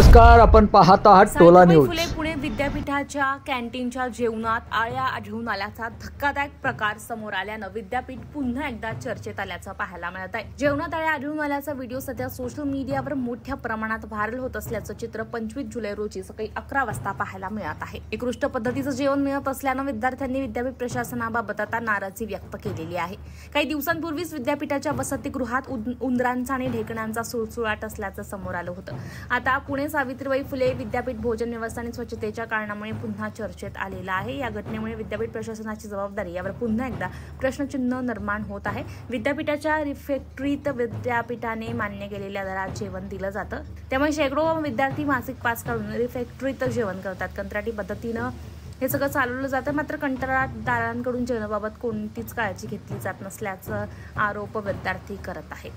नमस्कार, आपण पाहत आहात टोला सावित्रीबाई न्यूज। फुले पुणे विद्यापीठाच्या कॅन्टीनच्या जेवणात आळ्या आढळून आल्याचा धक्कादायक प्रकार समोर आल्यानं विद्यापीठ पुन्हा एकदा चर्चेत आल्याचं पाहायला मिळत आहे। जेवणात आळ्या आढळून आल्याचा व्हिडिओ सध्या सोशल मीडियावर मोठ्या प्रमाणात व्हायरल होत असल्याचं चित्र 25 जुलै रोजी सकाळी 11 वाजता पाहायला मिळत आहे। निकृष्ट पद्धतीचं जेवण मिळत असल्यानं विद्यार्थ्यांनी विद्यापीठ प्रशासनाबाबत आता नाराजी व्यक्त केलेली आहे। काही दिवसांपूर्वीच विद्यापीठाच्या वसतिगृहात उंदरांचा आणि ढेकणांचा सुळसुळाट असल्याचं समोर आलं होतं। आता पुणे सावित्रीबाई फुले विद्यापीठ भोजन व्यवस्था आणि स्वच्छतेच्या कारणामुळे पुन्हा चर्चेत आलेला आहे। या घटनेमुळे विद्यापीठ प्रशासनाची जबाबदारी यावर पुन्हा एकदा प्रश्नचिन्ह निर्माण होत आहे। विद्यापीठाच्या रिफेक्टरीत विद्यापीठाने मान्य केलेल्या दरात जेवण दिलं जातं, त्यामुळे शेकडो विद्यार्थी मासिक पास काढून रिफेक्टरीत जेवण करतात। कंत्राटी पद्धतीनं हे सगळं चालवलं जातं, मात्र कंत्राटदारांकडून जेवणाबाबत कोणतीच काळजी घेतली जात नसल्याचा आरोप विद्यार्थी करत आहेत।